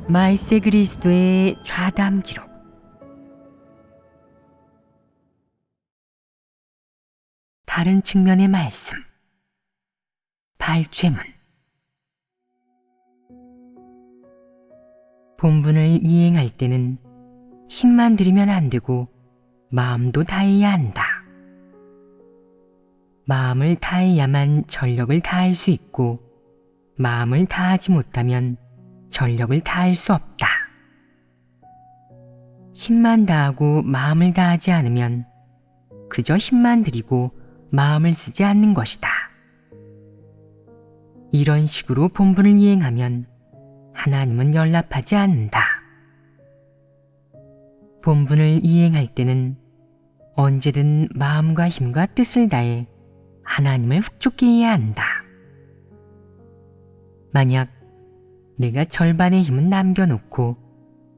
말세 그리스도의 좌담 기록. 다른 측면의 말씀. 발죄문. 본분을 이행할 때는 힘만 들이면 안 되고 마음도 다해야 한다. 마음을 다해야만 전력을 다할 수 있고 마음을 다하지 못하면 전력을 다할 수 없다. 힘만 다하고 마음을 다하지 않으면 그저 힘만 들이고 마음을 쓰지 않는 것이다. 이런 식으로 본분을 이행하면 하나님은 연락하지 않는다. 본분을 이행할 때는 언제든 마음과 힘과 뜻을 다해 하나님을 흡족케 해야 한다. 만약 내가 절반의 힘은 남겨놓고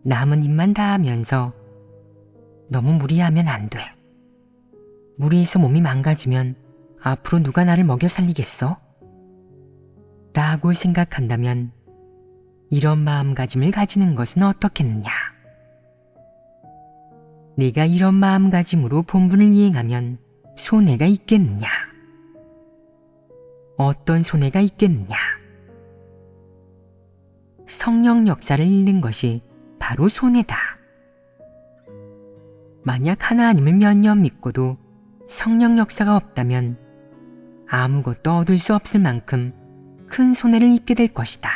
남은 힘만 다하면서 너무 무리하면 안 돼. 무리해서 몸이 망가지면 앞으로 누가 나를 먹여 살리겠어? 라고 생각한다면 이런 마음가짐을 가지는 것은 어떻겠느냐? 내가 이런 마음가짐으로 본분을 이행하면 손해가 있겠느냐? 어떤 손해가 있겠느냐? 성령 역사를 잃는 것이 바로 손해다. 만약 하나님을 몇 년 믿고도 성령 역사가 없다면 아무것도 얻을 수 없을 만큼 큰 손해를 입게 될 것이다.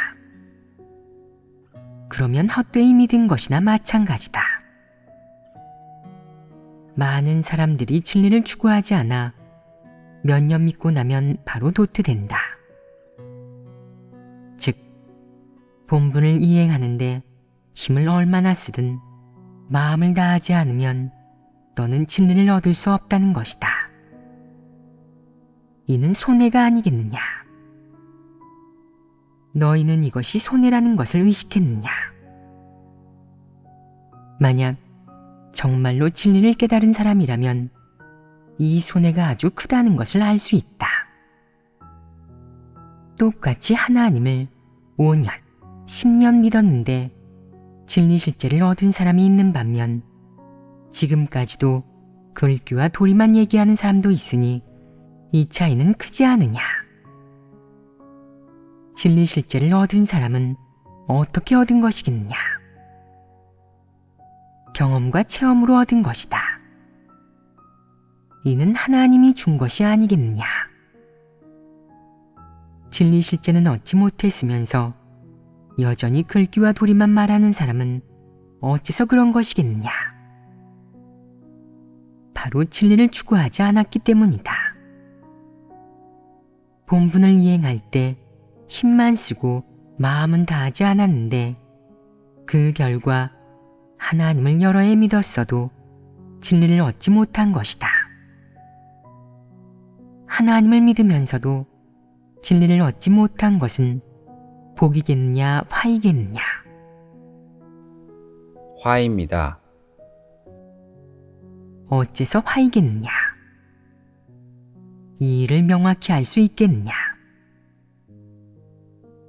그러면 헛되이 믿은 것이나 마찬가지다. 많은 사람들이 진리를 추구하지 않아 몇 년 믿고 나면 바로 도태된다. 즉, 본분을 이행하는데 힘을 얼마나 쓰든 마음을 다하지 않으면 너는 진리를 얻을 수 없다는 것이다. 이는 손해가 아니겠느냐? 너희는 이것이 손해라는 것을 의식했느냐? 만약 정말로 진리를 깨달은 사람이라면 이 손해가 아주 크다는 것을 알 수 있다. 똑같이 하나님을 5년, 10년 믿었는데 진리 실제를 얻은 사람이 있는 반면 지금까지도 글귀와 도리만 얘기하는 사람도 있으니 이 차이는 크지 않으냐? 진리 실제를 얻은 사람은 어떻게 얻은 것이겠느냐? 경험과 체험으로 얻은 것이다. 이는 하나님이 준 것이 아니겠느냐? 진리 실제는 얻지 못했으면서 여전히 글귀와 도리만 말하는 사람은 어째서 그런 것이겠느냐? 바로 진리를 추구하지 않았기 때문이다. 본분을 이행할 때 힘만 쓰고 마음은 다하지 않았는데 그 결과 하나님을 여러 해 믿었어도 진리를 얻지 못한 것이다. 하나님을 믿으면서도 진리를 얻지 못한 것은 복이겠느냐 화이겠느냐? 화입니다. 어째서 화이겠느냐? 이 일을 명확히 알 수 있겠느냐?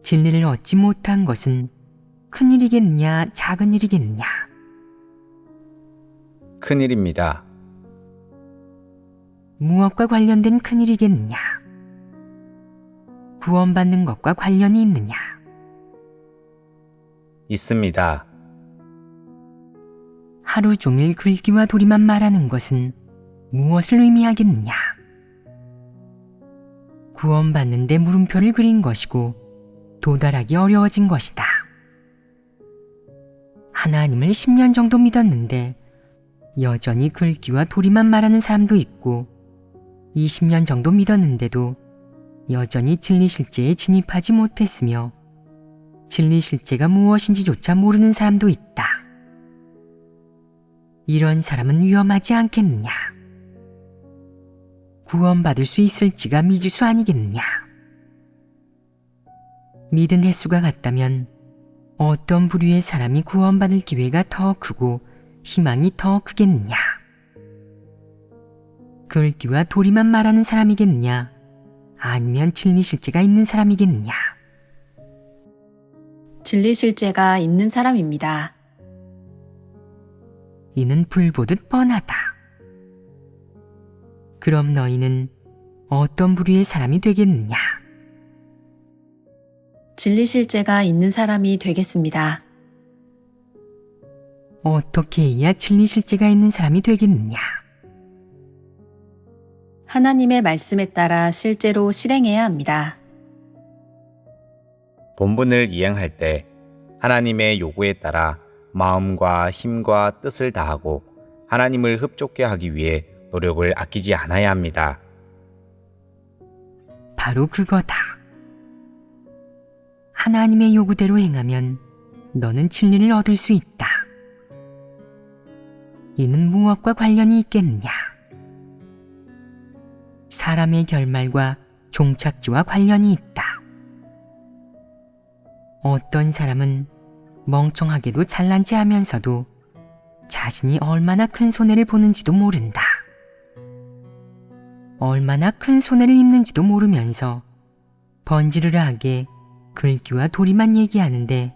진리를 얻지 못한 것은 큰 일이겠느냐 작은 일이겠느냐? 큰일입니다. 무엇과 관련된 큰 일이겠느냐? 구원받는 것과 관련이 있느냐? 있습니다. 하루 종일 글귀와 도리만 말하는 것은 무엇을 의미하겠느냐? 구원받는데 물음표를 그린 것이고 도달하기 어려워진 것이다. 하나님을 10년 정도 믿었는데 여전히 글귀와 도리만 말하는 사람도 있고 20년 정도 믿었는데도 여전히 진리 실제에 진입하지 못했으며 진리 실제가 무엇인지조차 모르는 사람도 있다. 이런 사람은 위험하지 않겠느냐? 구원받을 수 있을지가 미지수 아니겠느냐? 믿은 횟수가 같다면 어떤 부류의 사람이 구원받을 기회가 더 크고 희망이 더 크겠느냐? 글귀와 도리만 말하는 사람이겠느냐? 아니면 진리 실제가 있는 사람이겠느냐? 진리 실제가 있는 사람입니다. 이는 불보듯 뻔하다. 그럼 너희는 어떤 부류의 사람이 되겠느냐? 진리 실제가 있는 사람이 되겠습니다. 어떻게 해야 진리 실제가 있는 사람이 되겠느냐? 하나님의 말씀에 따라 실제로 실행해야 합니다. 본분을 이행할 때 하나님의 요구에 따라 마음과 힘과 뜻을 다하고 하나님을 흡족해 하기 위해 노력을 아끼지 않아야 합니다. 바로 그거다. 하나님의 요구대로 행하면 너는 진리를 얻을 수 있다. 이는 무엇과 관련이 있겠느냐? 사람의 결말과 종착지와 관련이 있다. 어떤 사람은 멍청하게도 잘난 체 하면서도 자신이 얼마나 큰 손해를 보는지도 모른다. 얼마나 큰 손해를 입는지도 모르면서 번지르르하게 글귀와 도리만 얘기하는데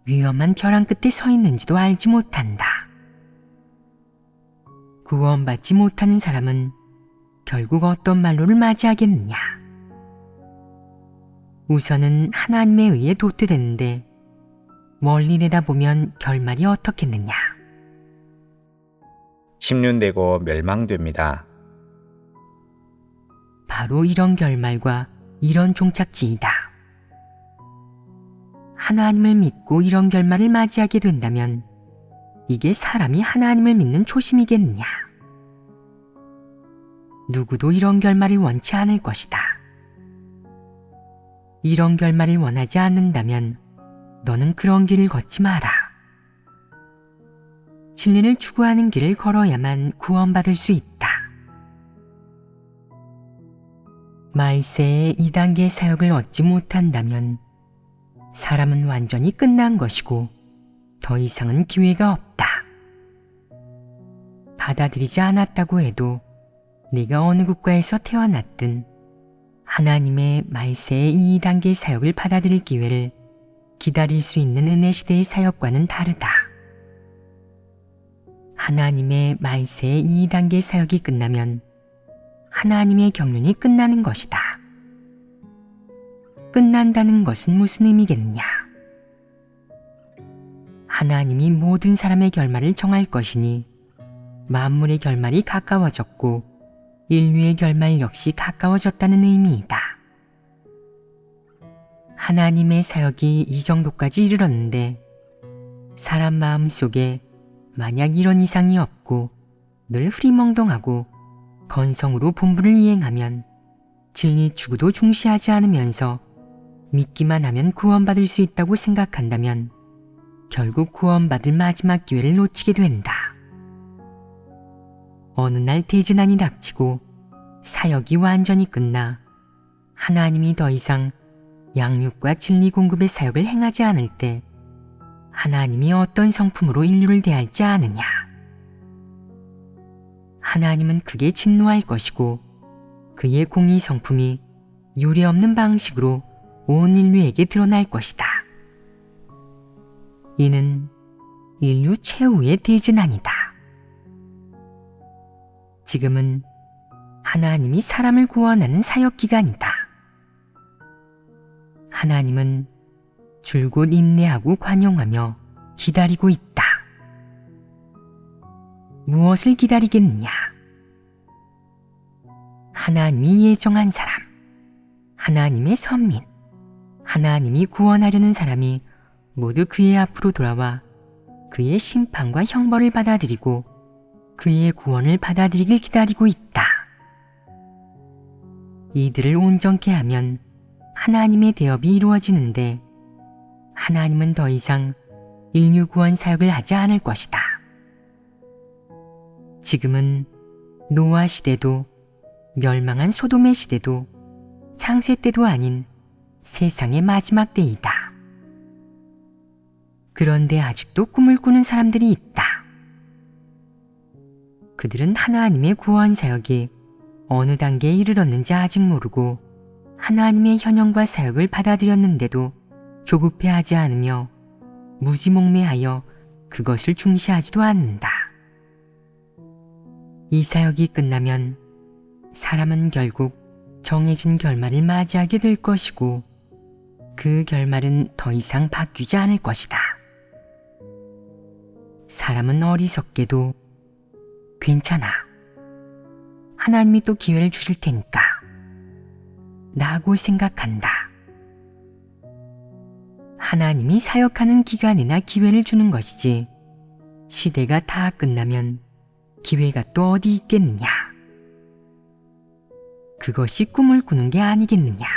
위험한 벼랑 끝에 서 있는지도 알지 못한다. 구원받지 못하는 사람은 결국 어떤 말로를 맞이하겠느냐? 우선은 하나님에 의해 도태되는데 멀리 내다보면 결말이 어떻겠느냐? 심륜되고 멸망됩니다. 바로 이런 결말과 이런 종착지이다. 하나님을 믿고 이런 결말을 맞이하게 된다면 이게 사람이 하나님을 믿는 초심이겠느냐? 누구도 이런 결말을 원치 않을 것이다. 이런 결말을 원하지 않는다면 너는 그런 길을 걷지 마라. 진리를 추구하는 길을 걸어야만 구원받을 수 있다. 말세의 2단계 사역을 얻지 못한다면 사람은 완전히 끝난 것이고 더 이상은 기회가 없다. 받아들이지 않았다고 해도 네가 어느 국가에서 태어났든 하나님의 말세의 2단계 사역을 받아들일 기회를 기다릴 수 있는 은혜 시대의 사역과는 다르다. 하나님의 말세의 2단계 사역이 끝나면 하나님의 경륜이 끝나는 것이다. 끝난다는 것은 무슨 의미겠느냐? 하나님이 모든 사람의 결말을 정할 것이니 만물의 결말이 가까워졌고 인류의 결말 역시 가까워졌다는 의미이다. 하나님의 사역이 이 정도까지 이르렀는데 사람 마음 속에 만약 이런 이상이 없고 늘 흐리멍덩하고 건성으로 본분을 이행하면 진리 추구도 중시하지 않으면서 믿기만 하면 구원받을 수 있다고 생각한다면 결국 구원받을 마지막 기회를 놓치게 된다. 어느 날 대지난이 닥치고 사역이 완전히 끝나 하나님이 더 이상 양육과 진리 공급의 사역을 행하지 않을 때 하나님이 어떤 성품으로 인류를 대할지 아느냐? 하나님은 크게 진노할 것이고 그의 공의 성품이 유례없는 방식으로 온 인류에게 드러날 것이다. 이는 인류 최후의 대지난이다. 지금은 하나님이 사람을 구원하는 사역 기간이다. 하나님은 줄곧 인내하고 관용하며 기다리고 있다. 무엇을 기다리겠느냐? 하나님이 예정한 사람, 하나님의 선민, 하나님이 구원하려는 사람이 모두 그의 앞으로 돌아와 그의 심판과 형벌을 받아들이고 그의 구원을 받아들이길 기다리고 있다. 이들을 온전케 하면 하나님의 대업이 이루어지는데 하나님은 더 이상 인류 구원 사역을 하지 않을 것이다. 지금은 노아 시대도 멸망한 소돔의 시대도 창세 때도 아닌 세상의 마지막 때이다. 그런데 아직도 꿈을 꾸는 사람들이 있다. 그들은 하나님의 구원 사역이 어느 단계에 이르렀는지 아직 모르고 하나님의 현현과 사역을 받아들였는데도 조급해하지 않으며 무지몽매하여 그것을 중시하지도 않는다. 이 사역이 끝나면 사람은 결국 정해진 결말을 맞이하게 될 것이고 그 결말은 더 이상 바뀌지 않을 것이다. 사람은 어리석게도 괜찮아. 하나님이 또 기회를 주실 테니까 라고 생각한다. 하나님이 사역하는 기간이나 기회를 주는 것이지 시대가 다 끝나면 기회가 또 어디 있겠느냐. 그것이 꿈을 꾸는 게 아니겠느냐.